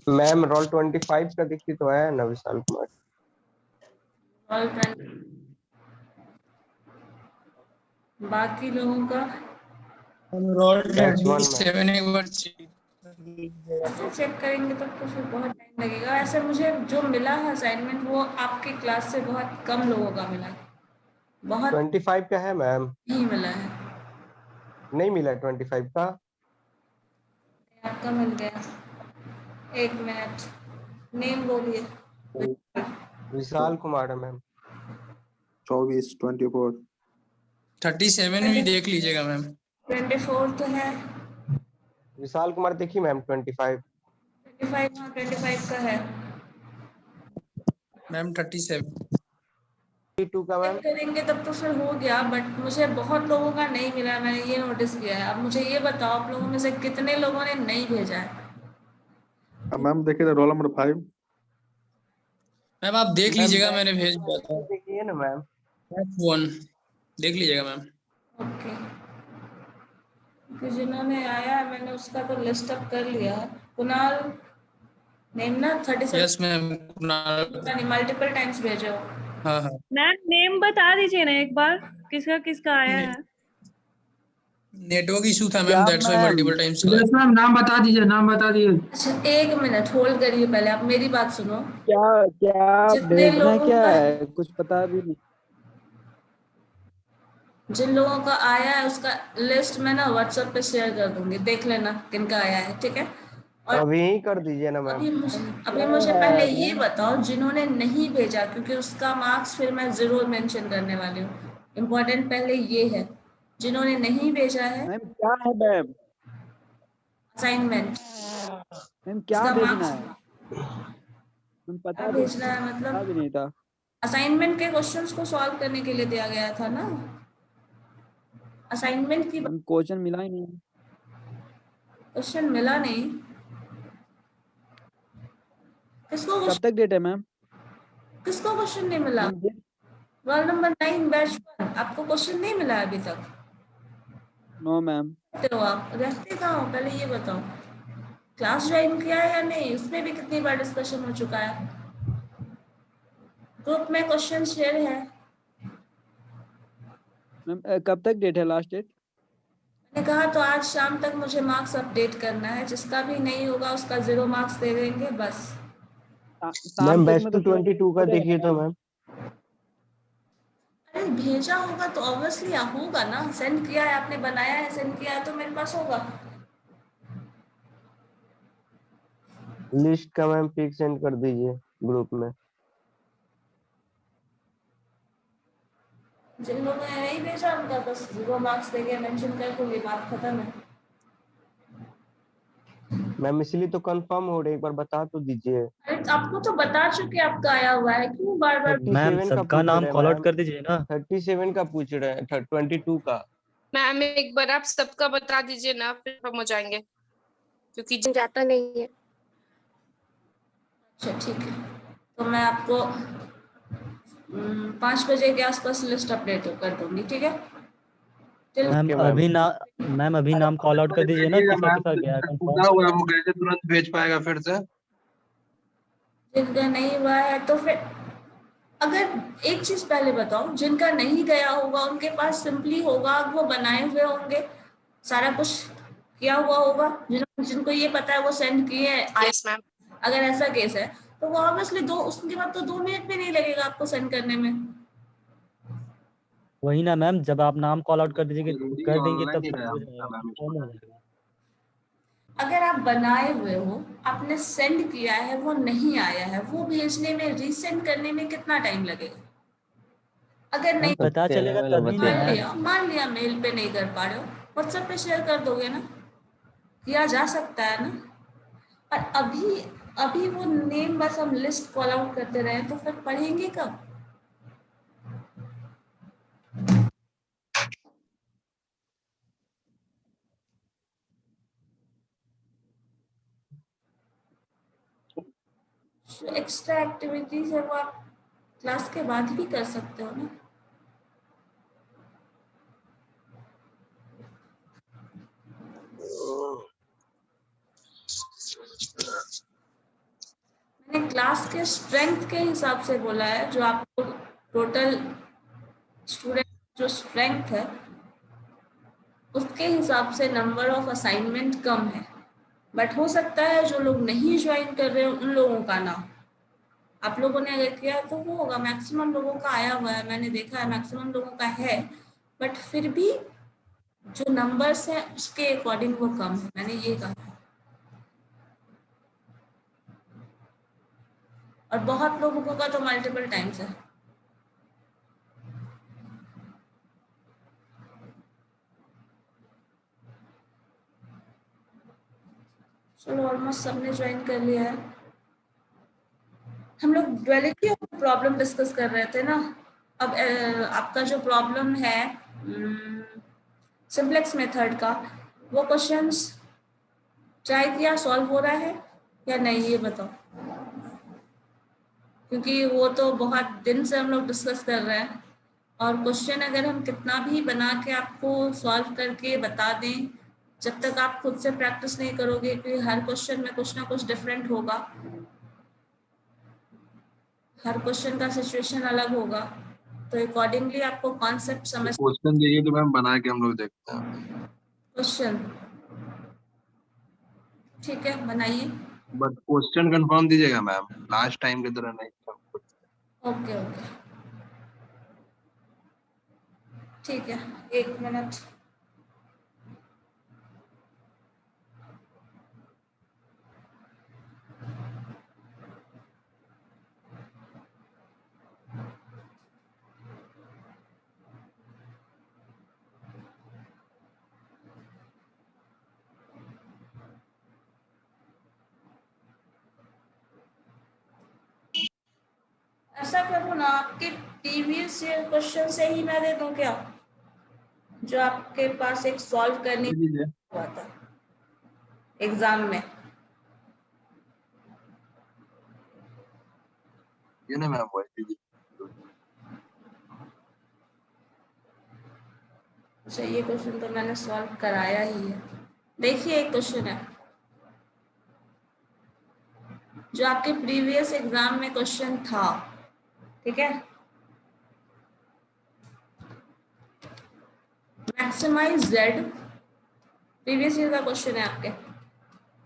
Ma'am role 25 का दिखती तो है ना विशाल कुमार। रोल 20 बाकी लोगों का रोल बैच 1 में 27 एक बार चेक ऐसे चेक करेंगे तो फिर बहुत टाइम लगेगा। ऐसे मुझे जो मिला है असाइनमेंट वो आपकी क्लास से बहुत कम लोगों का मिला है, बहुत 25 का है मैम। नहीं मिला है। नहीं मिला 25 का। आपका मिल गया। एक मिनट, नेम बोलिए। विशाल कुमार है मैम। 24 37 भी देख लीजिएगा मैम। 24 तो है। विशाल कुमार देखिए मैम 25। 25 हाँ 25 का है। मैम 37 2 का मैम। चेक करेंगे तब तो फिर हो गया, बट मुझे बहुत लोगों का नहीं मिला, मैंने ये नोटिस किया है। अब मुझे ये बताओ आप लोगों में से कितने लोगों ने नहीं भेजा है? मैम देखिए रोल नंबर 5। मैम आप देख मैम लीजिएगा, मैंने भेज दिया बैच था। देखिए ना मैम। बैच 1 देख लीजिएगा मैम। ओके, तो जिन्होंने आया है मैंने उसका तो लिस्ट अप कर लिया है। कुणाल नेम ना 37 यस मैम। मल्टीपल टाइम्स भेजे हो। हाँ हाँ। मैम नेम बता दीजिए ना एक बार, किसका किसका आया है। नेटवर्क इशू था क्या ma'am, that's why ma'am? Multiple times. Yes ma'am, नाम बता दीजिए, नाम बता दीजिए। अच्छा एक मिनट होल्ड करिए, पहले आप मेरी बात सुनो। क्या क्या जितने भेजना लोगों क्या का है, कुछ पता भी नहीं। जिन लोगों का आया है उसका लिस्ट मैं ना व्हाट्सएप पे शेयर कर दूंगी, देख लेना किनका आया है, ठीक है। और अभी ही कर दीजिए ना मैम। अभी मुझे पहले ये बताओ जिन्होंने नहीं भेजा, क्योंकि उसका मार्क्स फिर मैं जरूर मेंशन करने वाली हूँ। इम्पोर्टेंट पहले ये है, जिन्होंने नहीं भेजा है मैम क्या है मैम? असाइनमेंट, मैम क्या उसका भेजना मार्क्स है? मैम क्या पता भी भेजना है पता भी मतलब नहीं था। असाइनमेंट के क्वेश्चंस को सॉल्व करने के लिए दिया गया था ना। असाइनमेंट की मैम क्वेश्चन मिला ही नहीं। क्वेश्चन मिला नहीं किसको? कब तक डेट है मैम? किसको क्वेश्चन नहीं मिला? मैम रोल नंबर 9 बैच 1 आपको क्वेश्चन नहीं मिला अभी तक? No ma'am. रहते हो आप, रहते कहाँ हो पहले ये बताओ। क्लास ज्वाइन किया है या नहीं, उसमें भी कितनी बार डिस्कशन हो चुका है। ग्रुप में क्वेश्चन शेयर है। मैम कब तक डेट है, लास्ट डेट? मैंने कहा तो आज शाम तक मुझे मार्क्स अपडेट करना है, जिसका भी नहीं होगा उसका 0 मार्क्स दे देंगे बस। शाम मैम तक बैच में तो 22 का देखिए तो मैम। अरे भेजा होगा तो ऑब्वियसली होगा ना, सेंड किया है आपने, बनाया है, सेंड किया है तो मेरे पास होगा। लिस्ट का मैम पिक सेंड कर दीजिए ग्रुप में। जिन लोगों ने नहीं भेजा उनका बस 0 मार्क्स देके मेंशन कर दूंगी, बात खत्म है। मैम इसलिए तो कंफर्म हो रही, एक बार बता तो दीजिए। अरे आपको तो बता चुके आपका आया हुआ है, क्यों बार बार। 37 का सबका पूछ नाम रहे कॉल आउट मैम। कर दीजिए ना। 37 का पूछ रहे हैं, 22 का। मैम एक बार आप सबका बता दीजिए ना, फिर हम हो जाएंगे, क्योंकि जाता नहीं है। अच्छा ठीक है, तो मैं आपको 5 बजे के आसपास लिस्ट अपडेट कर दूंगी, ठीक है। Ma'am okay ma'am. अभी नाम कॉल आउट कर दीजिए ना, किसका किसका गया है पूछा कंफर्म। हुआ है, वो कैसे तुरंत भेज पाएगा फिर से? जिनका नहीं हुआ है तो फिर, अगर एक चीज पहले बताओ, जिनका नहीं गया होगा उनके पास सिंपली होगा, वो बनाए हुए होंगे, सारा कुछ किया हुआ होगा, जिनको ये पता है वो सेंड किए हैं। Yes ma'am. अगर ऐसा केस है तो वो ऑब्वियसली उसके बाद तो 2 मिनट भी नहीं लगेगा आपको सेंड करने में। वही ना मैम, जब आप नाम कॉल आउट कर दीजिए जल्दी कर देंगे ऑनलाइन तब ही सब रहा हो था जाएगा, मैम कंफर्म इसको। हो जाएगा। अगर आप बनाए हुए हो, आपने सेंड किया है, वो नहीं आया है, वो भेजने में रीसेंड करने में कितना टाइम लगेगा? अगर नहीं, पता चलेगा तभी ना मैम। मान लिया मेल पे नहीं कर पा रहे हो, व्हाट्सएप पे शेयर कर दोगे ना, किया जा सकता है ना। और अभी अभी वो नेम बस हम लिस्ट कॉल आउट करते रहे तो फिर पढ़ेंगे कब? जो एक्स्ट्रा एक्टिविटीज है वो आप क्लास के बाद भी कर सकते हो ना। क्लास के स्ट्रेंथ के हिसाब से बोला है, जो आपको टोटल स्टूडेंट जो स्ट्रेंथ है उसके हिसाब से नंबर ऑफ असाइनमेंट कम है, बट हो सकता है जो लोग नहीं ज्वाइन कर रहे उन लोगों का ना हो। आप लोगों ने अगर किया तो वो होगा, मैक्सिमम लोगों का आया हुआ है, मैंने देखा है मैक्सिमम लोगों का है, बट फिर भी जो नंबर्स हैं उसके अकॉर्डिंग वो कम है, मैंने ये कहा है। और बहुत लोगों का तो मल्टीपल टाइम्स है। चलो ऑलमोस्ट सबने ज्वाइन कर लिया है। हम लोग ड्युअलिटी ऑफ प्रॉब्लम डिस्कस कर रहे थे ना। अब आपका जो प्रॉब्लम है सिंप्लेक्स मेथड का, वो क्वेश्चंस ट्राई किया, सॉल्व हो रहा है या नहीं ये बताओ, क्योंकि वो तो बहुत दिन से हम लोग डिस्कस कर रहे हैं। और क्वेश्चन अगर हम कितना भी बना के आपको सॉल्व करके बता दें, जब तक आप खुद से प्रैक्टिस नहीं करोगे, क्योंकि हर क्वेश्चन में कुछ ना कुछ डिफरेंट होगा, हर क्वेश्चन का सिचुएशन अलग होगा, तो अकॉर्डिंगली आपको कॉन्सेप्ट समझ। क्वेश्चन देखिए तो मैम बना के हम लोग देखते हैं। क्वेश्चन ठीक है, बनाइए। बट क्वेश्चन कंफर्म दीजिएगा मैम, लास्ट टाइम की तरह नहीं। ओके ओके ठीक है, 1 मिनट। ऐसा करो ना, आपके प्रीवियस ईयर क्वेश्चन से ही मैं दे दूं क्या, जो आपके पास एक सॉल्व करने हुआ था एग्जाम में। ये ना मैम वही अच्छा, ये क्वेश्चन तो मैंने सॉल्व कराया ही है। देखिए एक क्वेश्चन है जो आपके प्रीवियस एग्जाम में क्वेश्चन था, ठीक है। मैक्सिमाइज z, प्रीवियस ईयर का क्वेश्चन है आपके।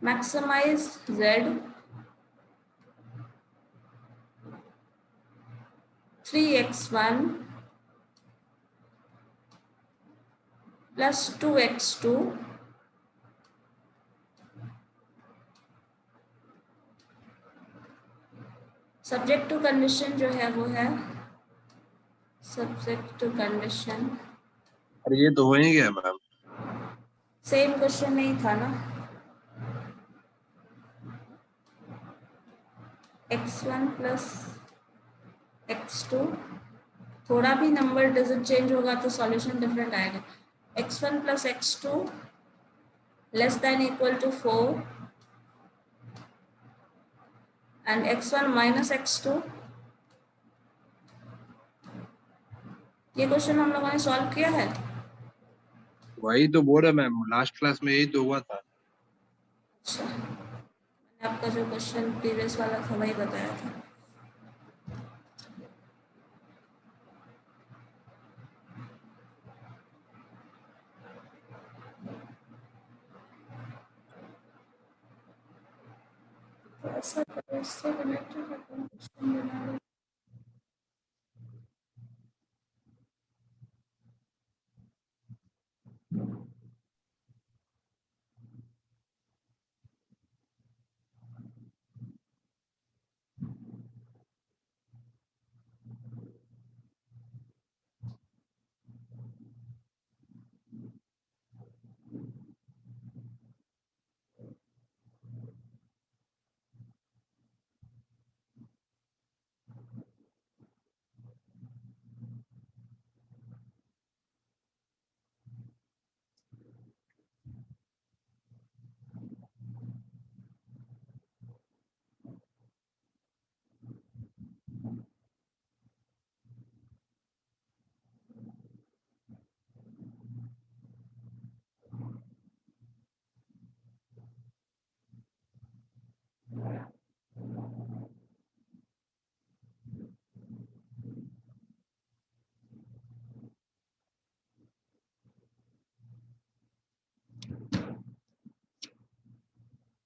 Maximize z 3x1 plus 2x2 subject to condition जो है वो है सब्जेक्ट टू कंडीशन। अरे ये तो हो ही गया मैम। सेम क्वेश्चन नहीं था ना। x1 प्लस x2, थोड़ा भी नंबर डिजिट चेंज होगा तो सॉल्यूशन डिफरेंट आएगा। x1 plus x2 less than equal to 4 and x1 minus x2। ये क्वेश्चन हम लोगों ने सॉल्व किया है। वही तो बोल रहा मैम, लास्ट क्लास में यही तो हुआ था। अच्छा, मैंने आपका जो क्वेश्चन प्रीवियस वाला था वही बताया था। तो ऐसा करो, इससे रिलेटेड क्वेश्चन बना लो।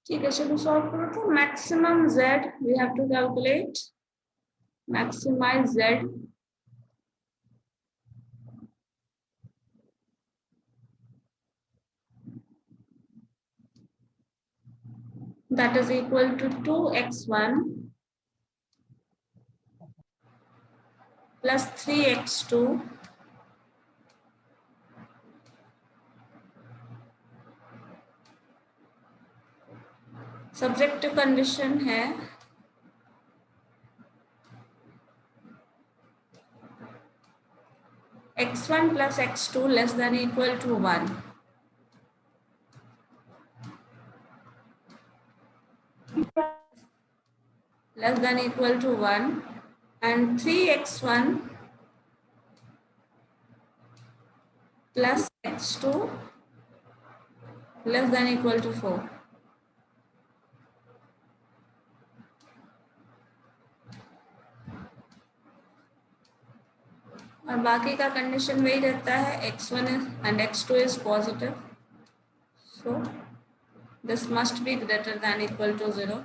ठीक है, चलो सॉल्व करो। तो maximum z we have to calculate, maximize z that is equal to 2x1 plus 3x2 subject to condition है x1 plus x2 less than equal to 1. Less than equal to 1 and 3x1 plus x2 less than equal to 4. और बाकी का condition वही रहता है, x1 and x2 is positive, so this must be greater than equal to 0.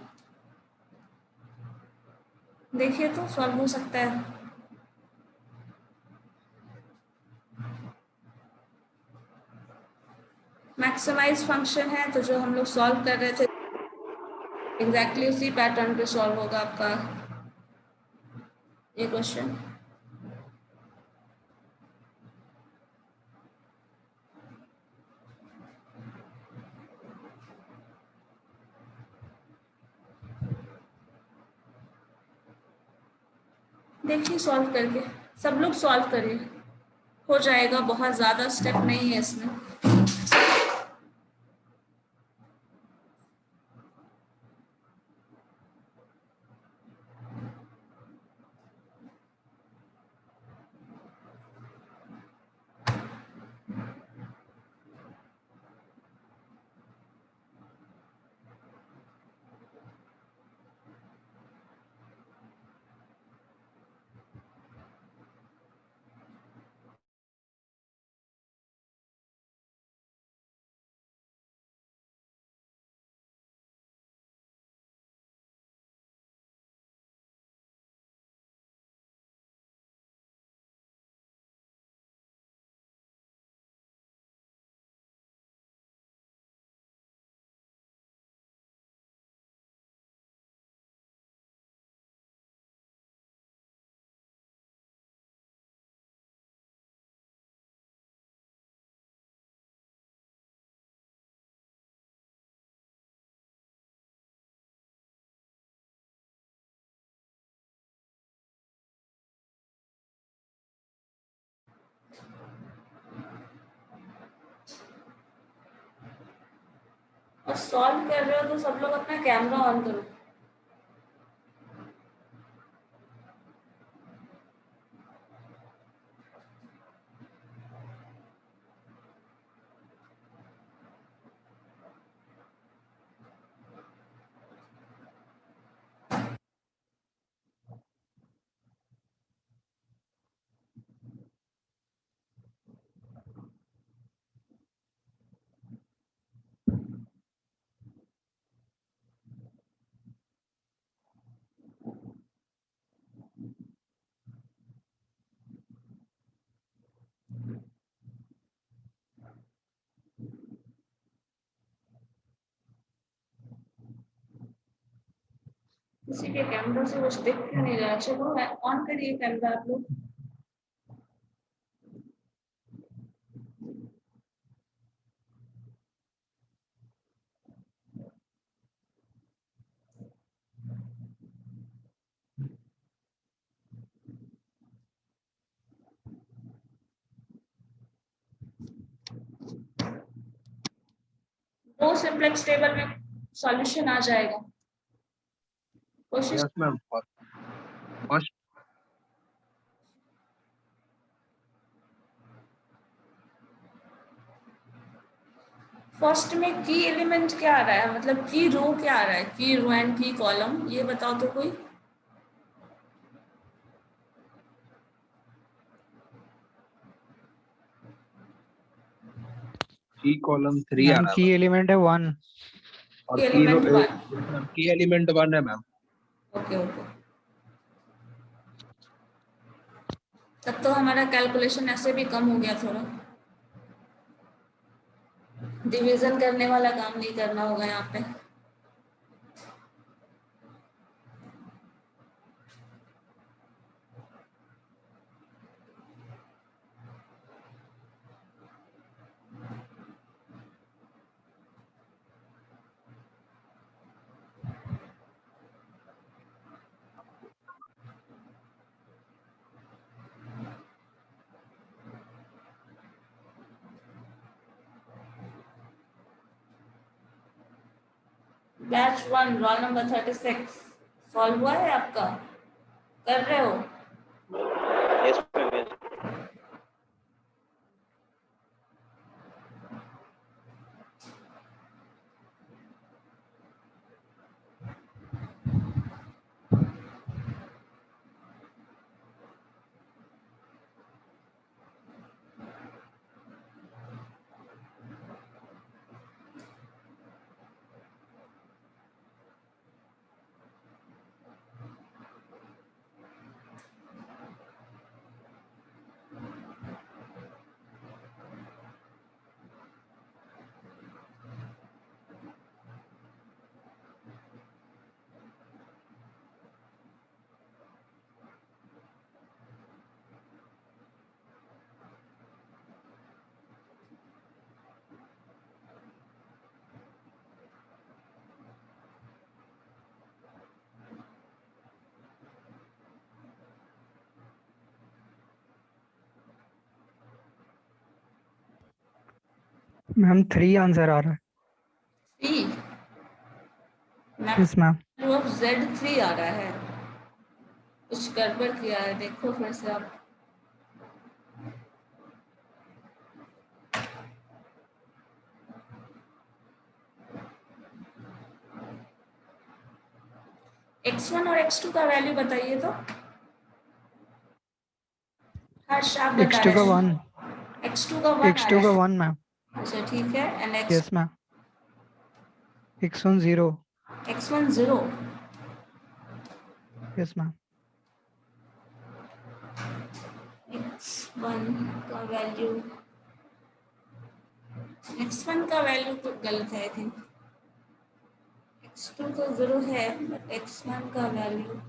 देखिए तो solve हो सकता है। मैक्सिमाइज फंक्शन है तो जो हम लोग सॉल्व कर रहे थे एग्जैक्टली उसी पैटर्न पे सॉल्व होगा आपका ये क्वेश्चन। देखिए सॉल्व करके, सब लोग सॉल्व करिए, हो जाएगा, बहुत ज्यादा स्टेप नहीं है इसमें। और सॉल्व कर रहे हो तो सब लोग अपना कैमरा ऑन करो। किसी के कैमरा से कुछ दिख क्यों नहीं रहा? चलो ऑन करिए कैमरा आप लोग। दो सिंप्लेक्स टेबल में सॉल्यूशन आ जाएगा, कोशिश। Yes, ma'am. First, फर्स्ट में की एलिमेंट क्या आ रहा है, मतलब की रो क्या आ रहा है, की रो एंड की कॉलम, ये बताओ तो कोई। key column 3 आ मैम रहा की है। एलिमेंट है 1। और की की एलिमेंट 1। की एलिमेंट 1 है मैम। ओके ओके, तब तो हमारा कैलकुलेशन ऐसे भी कम हो गया थोड़ा, डिवीजन करने वाला काम नहीं करना होगा यहाँ पे। बैच 1 रोल नंबर 36 सॉल्व हुआ है आपका, कर रहे हो? मैम 3 आंसर आ रहा है। 3 यस मैम। ऑफ Z3 आ रहा है, कुछ गड़बड़ किया है, देखो फिर से आप। x1 और x2 का वैल्यू बताइए तो। हर्ष आप बता x2 का रहे 1, हैं x2 का 1 आ x2 का रहा है। 1 मैम। अच्छा ठीक है, and yes ma'am. x1 0। x1 0। Yes ma'am. x1 का वैल्यू, x1 का वैल्यू तो गलत है आई थिंक, x2 तो 0 है बट x1 का वैल्यू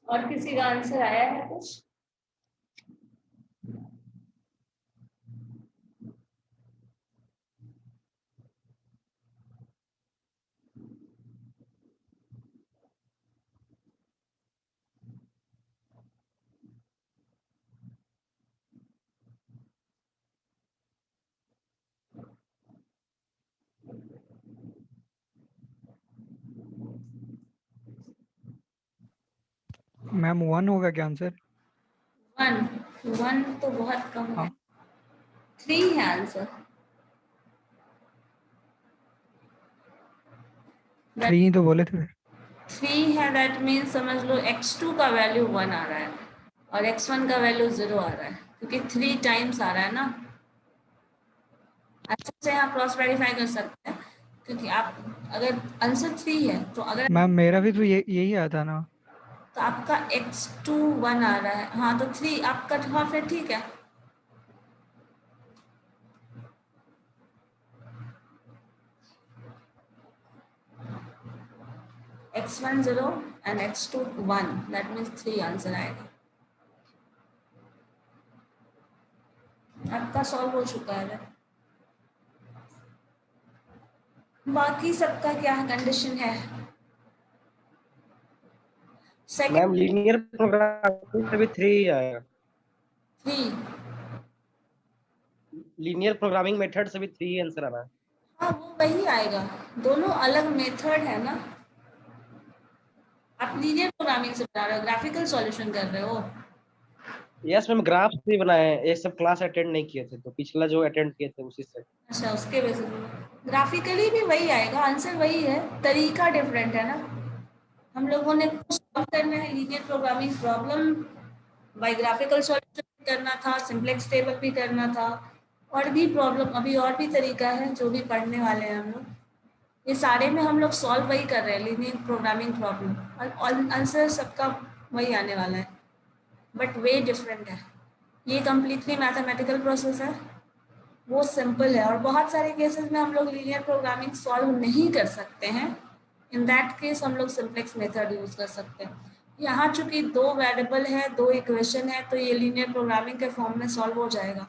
और किसी का आंसर आया है कुछ? मैम 1 होगा क्या आंसर? 1 तो बहुत कम है। हाँ। 3 है आंसर। 3 तो बोले थे। 3 है, दैट मीन्स समझ लो x2 का वैल्यू 1 आ रहा है और x1 का वैल्यू 0 आ रहा है, क्योंकि 3 टाइम्स आ रहा है ना। अच्छे से आप क्रॉस वेरीफाई कर सकते हैं, क्योंकि आप अगर आंसर 3 है तो अगर मैम मेरा भी तो यही आया था ना। तो आपका x2 1 आ रहा है, हाँ तो 3 आप कट ऑफ है, ठीक है। x1 0 and x2 1, that means 3 answer आएगा। आपका सॉल्व हो चुका है। बाकी सबका क्या कंडीशन है? मैम सेकंड लीनियर प्रोग्रामिंग से भी 3 आएगा। 3, लीनियर प्रोग्रामिंग मेथड से भी 3 आंसर आ रहा है। हाँ वो वही आएगा, दोनों अलग मेथड है ना। आप लीनियर प्रोग्रामिंग से बता रहे हो, ग्राफिकल सॉल्यूशन कर रहे हो। यस मैम, ग्राफ भी बनाए हैं, ये सब क्लास अटेंड नहीं किए थे तो पिछला जो अटेंड किए थे उसी से। अच्छा, उसके बेसिस पे ग्राफिकली भी वही आएगा, आंसर वही है, तरीका डिफरेंट है ना। हम लोगों ने सॉल्व करना है linear programming problem by graphical solution करना था, सिंप्लेक्स टेबल भी करना था, और भी प्रॉब्लम अभी और भी तरीका है जो भी पढ़ने वाले हैं हम लोग। ये सारे में हम लोग सॉल्व वही कर रहे हैं, लीनियर प्रोग्रामिंग प्रॉब्लम, और आंसर सबका वही आने वाला है, बट वे डिफरेंट है। ये कम्प्लीटली मैथमेटिकल प्रोसेस है, वो सिंपल है, और बहुत सारे केसेस में हम लोग लीनियर प्रोग्रामिंग सॉल्व नहीं कर सकते हैं। इन दैट केस हम लोग सिंप्लेक्स मेथड यूज कर सकते हैं। यहाँ चूंकि 2 वेरिएबल है, 2 इक्वेशन है, तो ये लीनियर प्रोग्रामिंग के फॉर्म में सॉल्व हो जाएगा,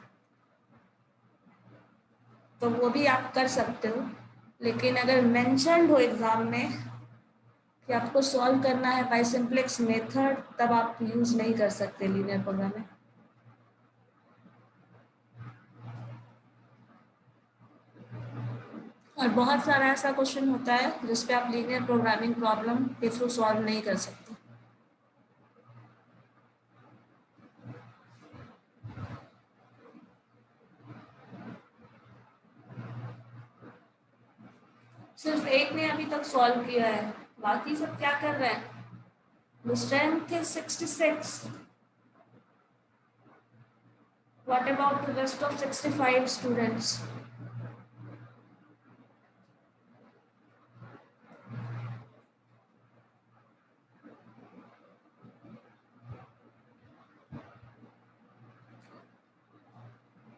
तो वो भी आप कर सकते हो। लेकिन अगर मेंशन्ड हो एग्जाम में कि आपको सॉल्व करना है बाय सिंप्लेक्स मेथड, तब आप यूज नहीं कर सकते लीनियर प्रोग्रामिंग। और बहुत सारा ऐसा क्वेश्चन होता है जिसपे आप लीनियर प्रोग्रामिंग प्रॉब्लम के थ्रू सॉल्व नहीं कर सकते। सिर्फ एक ने अभी तक सॉल्व किया है, बाकी सब क्या कर रहे हैं? The strength is 66. What about the rest of 65 students?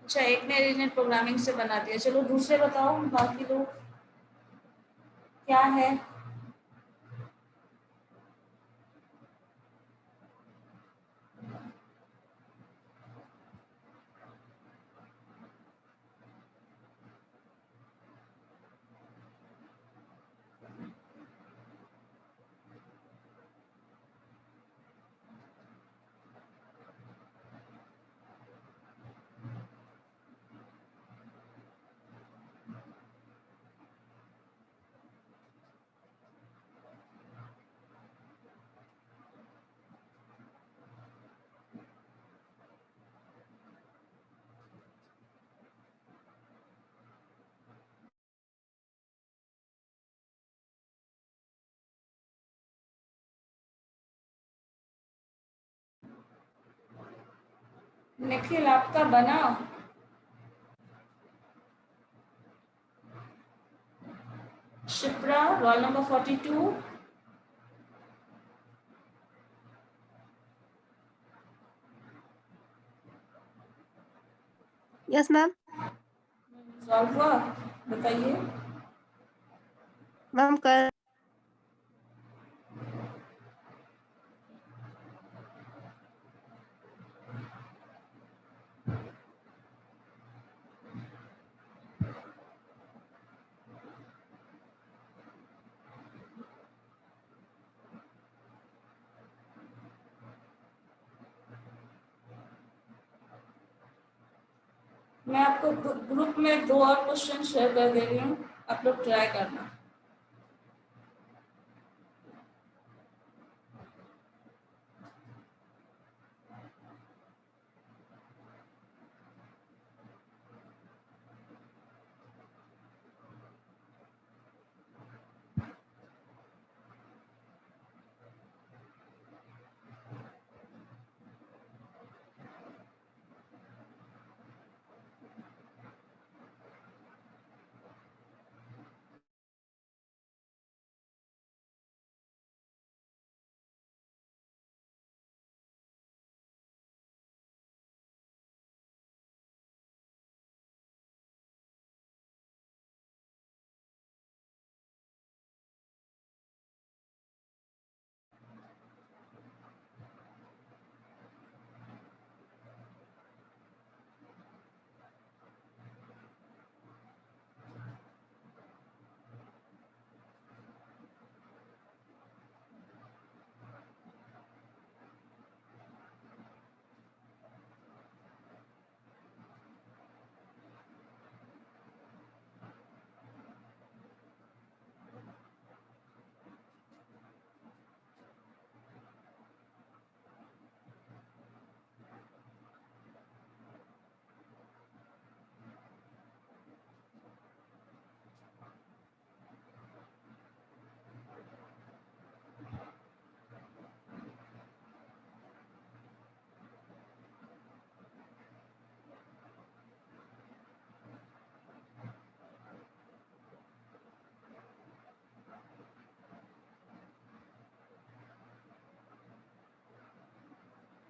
अच्छा, एक ने लीनियर प्रोग्रामिंग से बना दिया, चलो दूसरे बताओ, बाकी लोग क्या है? निखिल आपका बना? Shipra roll number 42। Yes ma'am. Solve हुआ? बताइए। मैम कर मैं आपको ग्रुप में 2 और क्वेश्चन शेयर कर दे रही हूँ, आप लोग ट्राई करना।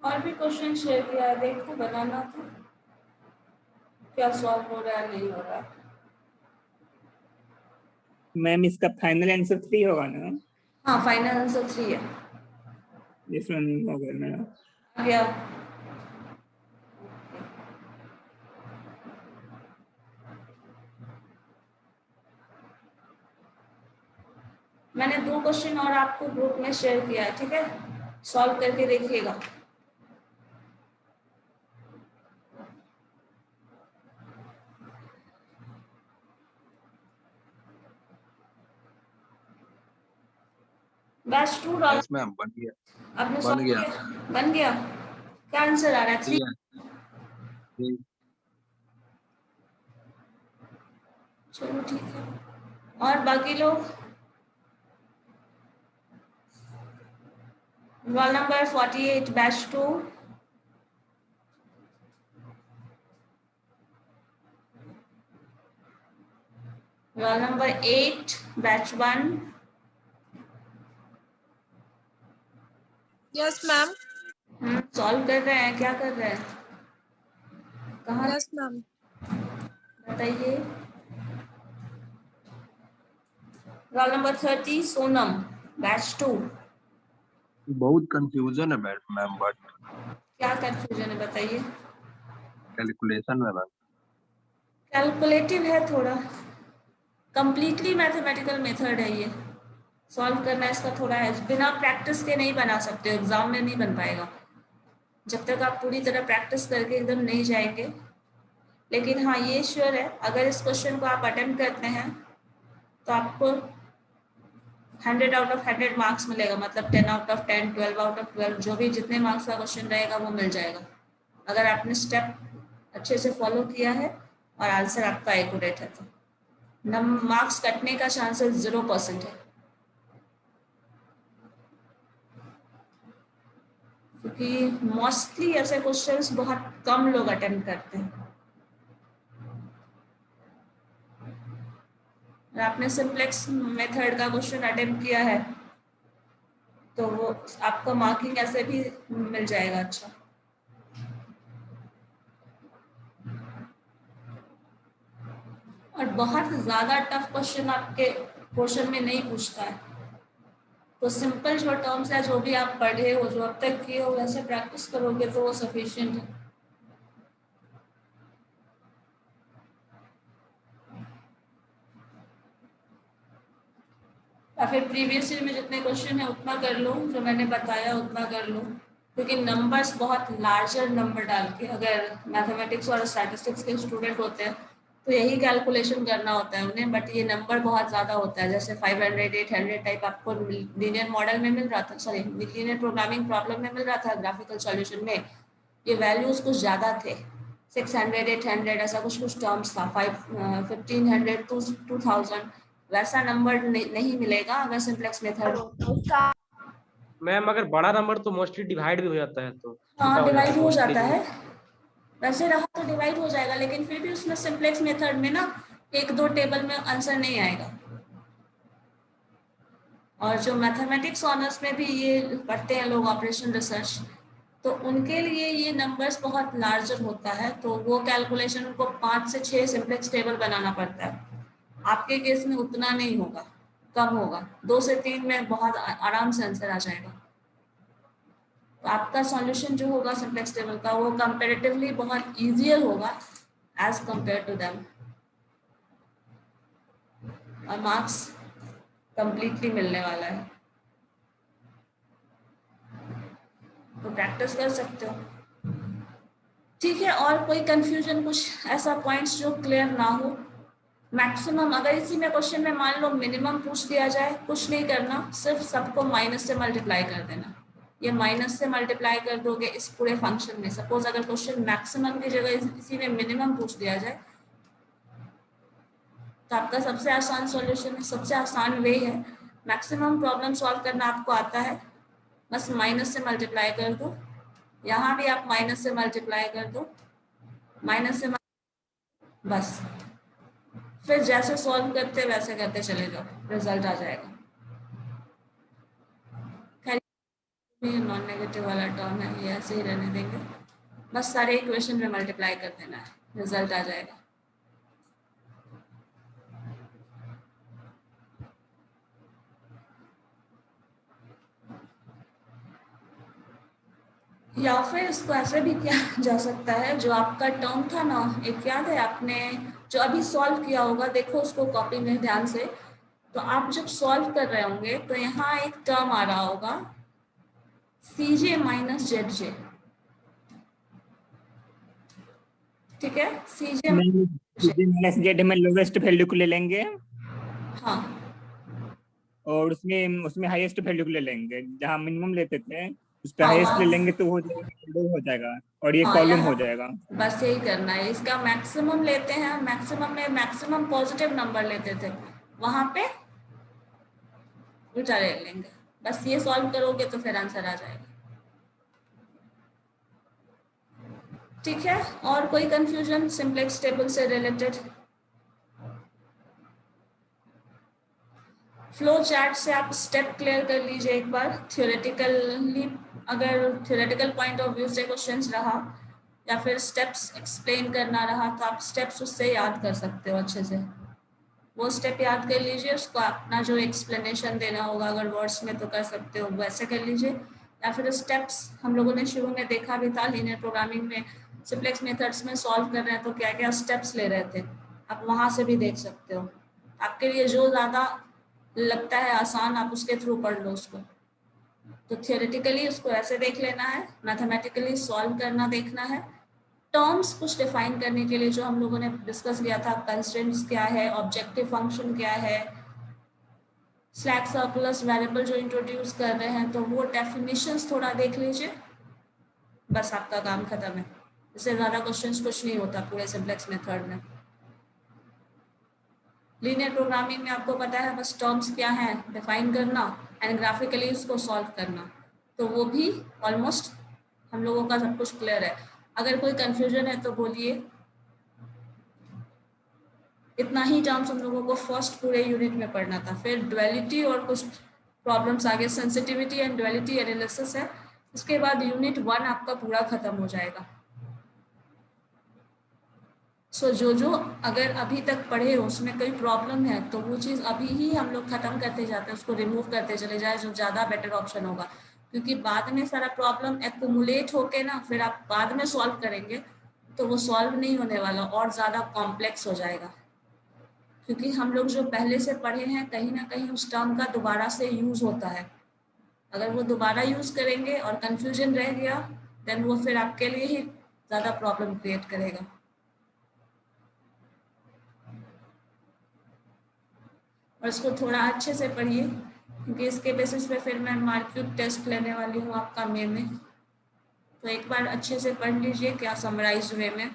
और भी क्वेश्चन शेयर किया है, देखो बनाना था, क्या सॉल्व हो रहा है नहीं हो रहा है। मैम इसका फाइनल आंसर 3 होगा ना? हाँ, फाइनल आंसर 3 है। दिस वन होगा ना? आ गया। मैंने 2 क्वेश्चन और आपको ग्रुप में शेयर किया है, ठीक है, सॉल्व करके देखिएगा। बैच 2 डॉलर यस मैम, बन गया। आपने बन सॉल्व गया। किया? बन गया। क्या आंसर आ रहा है? 3। चलो ठीक है। और बाकी लोग roll number 48 batch 2, roll number 8 batch 1, yes ma'am. Solve कर रहे हैं, क्या कर रहे हैं, कहाँ? Yes ma'am. बताइए। Roll number 30 Sonam batch 2। बहुत कंफ्यूजन है मैम, बट क्या कंफ्यूजन है बताइए। कैलकुलेशन में मैम। कैलकुलेटिव है थोड़ा, कंप्लीटली मैथमेटिकल मेथड है ये, सॉल्व करना इसका थोड़ा है, बिना प्रैक्टिस के नहीं बना सकते, एग्जाम में नहीं बन पाएगा जब तक आप पूरी तरह प्रैक्टिस करके एकदम नहीं जाएंगे। लेकिन हाँ, ये श्योर है, अगर इस क्वेश्चन को आप अटेम्प्ट करते हैं तो आपको 100 आउट ऑफ 100 मार्क्स मिलेगा, मतलब 10 आउट ऑफ 10, 12 आउट ऑफ 12, जो भी जितने मार्क्स का क्वेश्चन रहेगा वो मिल जाएगा, अगर आपने स्टेप अच्छे से फॉलो किया है और आंसर आपका एक्यूरेट है तो। मार्क्स कटने का चांसेस 0% है, क्योंकि मोस्टली ऐसे क्वेश्चंस बहुत कम लोग अटेम्प्ट करते हैं। अगर आपने सिंप्लेक्स मेथड का क्वेश्चन अटेम्प्ट किया है तो वो आपका मार्किंग ऐसे भी मिल जाएगा अच्छा। और बहुत ज्यादा टफ क्वेश्चन आपके क्वेश्चन में नहीं पूछता है, तो सिंपल जो टर्म्स है, जो भी आप पढ़े हो, जो अब तक किए हो, वैसे प्रैक्टिस करोगे तो वो सफिशिएंट है। या फिर प्रीवियस ईयर में जितने क्वेश्चन है उतना कर लो, जो मैंने बताया उतना कर लो, क्योंकि नंबर्स बहुत लार्जर नंबर डाल के, अगर मैथमेटिक्स और स्टैटिस्टिक्स के स्टूडेंट होते हैं तो यही कैलकुलेशन करना होता है उन्हें, बट ये नंबर बहुत ज़्यादा होता है। जैसे 500, 800 टाइप आपको लीनियर मॉडल में मिल रहा था, सॉरी लीनियर प्रोग्रामिंग प्रॉब्लम में मिल रहा था, ग्राफिकल सॉल्यूशन में ये वैल्यूज कुछ ज़्यादा थे, 600, 800 ऐसा कुछ टर्म्स था, 1500 to 2000 वैसा नंबर नहीं मिलेगा अगर सिंप्लेक्स मेथड हो। मैम अगर बड़ा नंबर तो मोस्टली डिवाइड भी हो जाता है, तो हाँ डिवाइड हो mostly जाता भी। है, वैसे रहा तो डिवाइड हो जाएगा, लेकिन फिर भी उसमें सिंप्लेक्स मेथड में ना 1-2 टेबल में आंसर नहीं आएगा। और जो मैथमेटिक्स ऑनर्स में भी ये पढ़ते हैं लोग ऑपरेशन रिसर्च, तो उनके लिए ये नंबर्स बहुत लार्जर होता है, तो वो कैलकुलेशन उनको 5 से 6 सिंप्लेक्स टेबल बनाना पड़ता है। आपके केस में उतना नहीं होगा, कम होगा, 2 से 3 में बहुत आराम से आंसर आ जाएगा। तो आपका सॉल्यूशन जो होगा सिंप्लेक्स टेबल का वो कंपैरेटिवली बहुत इजियर होगा एज कंपेयर टू देम, और मार्क्स कंप्लीटली मिलने वाला है, तो प्रैक्टिस कर सकते हो। ठीक है, और कोई कंफ्यूजन, कुछ ऐसा पॉइंट्स जो क्लियर ना हो? मैक्सिमम अगर इसी में क्वेश्चन में मान लो मिनिमम पूछ दिया जाए, कुछ नहीं करना, सिर्फ सबको माइनस से मल्टीप्लाई कर देना। ये माइनस से मल्टीप्लाई कर दोगे इस पूरे फंक्शन में। सपोज अगर क्वेश्चन मैक्सिमम की जगह इसी में मिनिमम पूछ दिया जाए, तो आपका सबसे आसान सॉल्यूशन है, सबसे आसान वे है, मैक्सिमम प्रॉब्लम सॉल्व करना आपको आता है, बस माइनस से मल्टीप्लाई कर दो। यहाँ भी आप माइनस से मल्टीप्लाई कर दो, माइनस से बस, फिर जैसे सॉल्व करते वैसे करते चले जाओ, रिजल्ट आ जाएगा। नॉन नेगेटिव वाला टर्म है, ये ऐसे ही रहने देंगे, बस सारे इक्वेशन में मल्टीप्लाई कर देना है, रिजल्ट आ जाएगा। या फिर इसको ऐसे भी किया जा सकता है, जो आपका टर्म था ना, एक याद है आपने जो अभी सॉल्व किया होगा, देखो उसको कॉपी में ध्यान से, तो आप जब सॉल्व कर रहे होंगे तो यहाँ एक टर्म आ रहा होगा CJ माइनस ZJ, ठीक है, CJ माइनस जेड में लोवेस्ट वैल्यू को ले लेंगे, हाँ, और उसमें हाईएस्ट वैल्यू को ले लेंगे, जहाँ मिनिमम लेते थे उस पे हाँ, हाईएस्ट ले लेंगे तो हो जाएगा और ये हाँ, कॉलम यहाँ हो जाएगा। बस यही करना है, इसका मैक्सिमम लेते हैं, मैक्सिमम में मैक्सिमम पॉजिटिव नंबर लेते थे, वहां पे उल्टा ले लेंगे, बस ये सॉल्व करोगे तो फिर आंसर आ जाएगा। ठीक है, और कोई कंफ्यूजन सिंप्लेक्स टेबल से रिलेटेड? फ्लो चार्ट से आप स्टेप क्लियर कर लीजिए एक बार, थियोरेटिकली, अगर थियोरेटिकल पॉइंट ऑफ व्यू से क्वेश्चंस रहा या फिर स्टेप्स एक्सप्लेन करना रहा, तो आप स्टेप्स उससे याद कर सकते हो अच्छे से, वो स्टेप याद कर लीजिए, उसको अपना जो एक्सप्लेनेशन देना होगा अगर वर्ड्स में तो कर सकते हो वैसे कर लीजिए, या फिर स्टेप्स हम लोगों ने शुरू में देखा भी था लीनियर प्रोग्रामिंग में, सिंप्लेक्स मेथड्स में सॉल्व कर रहे हैं तो क्या क्या स्टेप्स ले रहे थे, आप वहाँ से भी देख सकते हो। आपके लिए जो ज़्यादा लगता है आसान, आप उसके थ्रू पढ़ लो उसको। तो थियोरेटिकली उसको ऐसे देख लेना है, मैथमेटिकली सॉल्व करना देखना है, टर्म्स कुछ डिफाइन करने के लिए जो हम लोगों ने डिस्कस किया था, कंस्ट्रेंट्स क्या है, ऑब्जेक्टिव फंक्शन क्या है, स्लैक सर्कुलस वेरिएबल जो इंट्रोड्यूस कर रहे हैं, तो वो डेफिनेशंस थोड़ा देख लीजिए, बस आपका काम खत्म है। इससे ज़्यादा क्वेश्चंस कुछ नहीं होता पूरे सिंप्लेक्स मेथड में। लीनियर प्रोग्रामिंग में आपको पता है बस टर्म्स क्या है डिफाइन करना एंड ग्राफिकली उसको सॉल्व करना, तो वो भी ऑलमोस्ट हम लोगों का सब कुछ क्लियर है। अगर कोई कंफ्यूजन है तो बोलिए। इतना ही टर्म्स हम लोगों को फर्स्ट पूरे यूनिट में पढ़ना था, फिर ड्युअलिटी और कुछ प्रॉब्लम्स आगे, सेंसिटिविटी एंड ड्युअलिटी एनालिसिस है, उसके बाद यूनिट 1 आपका पूरा खत्म हो जाएगा। सो जो अगर अभी तक पढ़े हो उसमें कोई प्रॉब्लम है तो वो चीज़ अभी ही हम लोग खत्म करते जाते हैं, उसको रिमूव करते चले जाए, जो ज़्यादा बेटर ऑप्शन होगा, क्योंकि बाद में सारा प्रॉब्लम एक्यूमुलेट होके ना फिर आप बाद में सॉल्व करेंगे तो वो सॉल्व नहीं होने वाला और ज़्यादा कॉम्प्लेक्स हो जाएगा, क्योंकि हम लोग जो पहले से पढ़े हैं कहीं ना कहीं उस टर्म का दोबारा से यूज होता है, अगर वो दोबारा यूज करेंगे और कंफ्यूजन रह गया देन वो फिर आपके लिए ही ज्यादा प्रॉब्लम क्रिएट करेगा। और इसको थोड़ा अच्छे से पढ़िए क्योंकि इसके बेसिस पे फिर मैं मार्क्यूट टेस्ट लेने वाली हूँ आपका मे में, तो एक बार अच्छे से पढ़ लीजिए क्या समराइज वे में।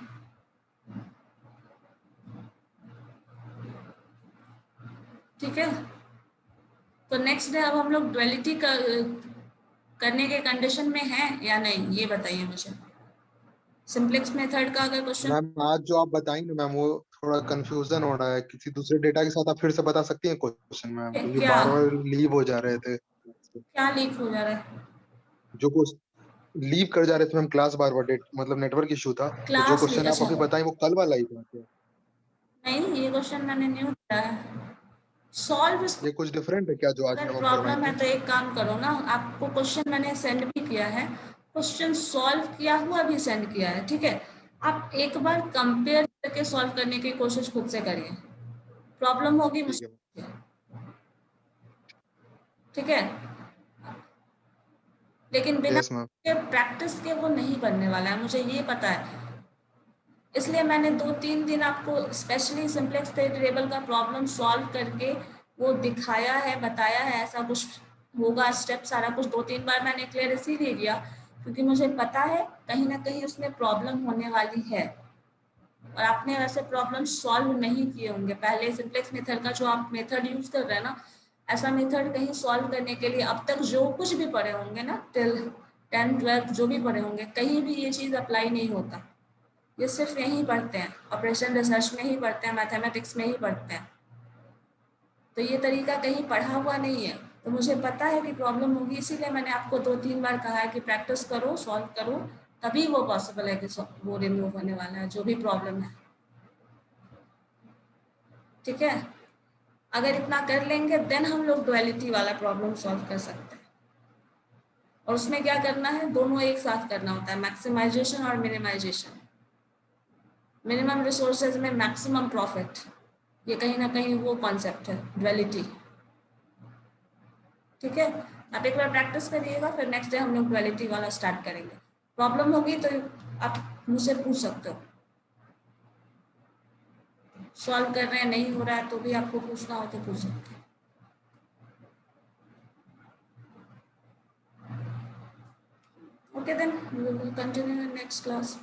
ठीक है, तो नेक्स्ट डे अब हम लोग ड्युअलिटी करने के कंडीशन में हैं या नहीं ये बताइए मुझे। सिंप्लेक्स मेथड का अगर क्वेश्चन मैम आज जो आप बताएंगे मैम वो थोड़ा कंफ्यूजन हो रहा है, किसी दूसरे डेटा के साथ आप फिर से बता सकती हैं क्वेश्चन मैम, क्योंकि क्या? बार-बार लीव हो जा रहे थे। क्या लीक हो जा रहा है? जो कुछ लीव कर जा रहे थे मैम, क्लास बार-बार डेट मतलब नेटवर्क इशू था, तो जो क्लास क्वेश्चन आप अभी बताएं वो कल वाला ही था क्या? नहीं, ये क्वेश्चन मैंने न्यू किया है। सॉल्व ये कुछ डिफरेंट है क्या जो आज अगर मैम प्रॉब्लम है करवाएंगे? तो एक काम करो ना, आपको क्वेश्चन मैंने सेंड भी किया है, क्वेश्चन सॉल्व किया हुआ भी सेंड किया है, ठीक है। आप एक बार कंपेयर करके सॉल्व करने की कोशिश खुद से करिए, प्रॉब्लम होगी मुझे, ठीक है। लेकिन बिना प्रैक्टिस के वो नहीं बनने वाला है, मुझे ये पता है। इसलिए मैंने 2-3 दिन आपको स्पेशली सिंप्लेक्स टेबल का प्रॉब्लम सॉल्व करके वो दिखाया है, बताया है ऐसा कुछ होगा स्टेप, सारा कुछ 2-3 बार मैंने क्लियर इसीलिए किया क्योंकि मुझे पता है कहीं ना कहीं उसमें प्रॉब्लम होने वाली है और आपने वैसे प्रॉब्लम सॉल्व नहीं किए होंगे पहले। सिंप्लेक्स मेथड का जो आप मेथड यूज कर रहे हैं ना, ऐसा मेथड कहीं सॉल्व करने के लिए अब तक जो कुछ भी पढ़े होंगे ना टिल 10-12 जो भी पढ़े होंगे, कहीं भी ये चीज अप्लाई नहीं होता। ये सिर्फ यहीं पढ़ते हैं, ऑपरेशन रिसर्च में ही पढ़ते हैं, मैथमेटिक्स में ही पढ़ते हैं, तो ये तरीका कहीं पढ़ा हुआ नहीं है। तो मुझे पता है कि प्रॉब्लम होगी, इसीलिए मैंने आपको 2-3 बार कहा है कि प्रैक्टिस करो, सॉल्व करो, तभी वो पॉसिबल है कि वो रिमूव होने वाला है जो भी प्रॉब्लम है, ठीक है। अगर इतना कर लेंगे देन हम लोग ड्युअलिटी वाला प्रॉब्लम सॉल्व कर सकते हैं। और उसमें क्या करना है, दोनों एक साथ करना होता है, मैक्सिमाइजेशन और मिनिमाइजेशन। मिनिमम रिसोर्सेज में मैक्सिमम प्रॉफिट, ये कहीं ना कहीं वो कॉन्सेप्ट है ड्युअलिटी, ठीक है। आप एक बार प्रैक्टिस करिएगा, फिर नेक्स्ट डे हम लोग ड्युअलिटी वाला स्टार्ट करेंगे। प्रॉब्लम होगी तो आप मुझसे पूछ सकते हो, सॉल्व कर रहे हैं नहीं हो रहा है तो भी आपको पूछना हो तो पूछ सकते हैं। Okay then, we will continue in next class.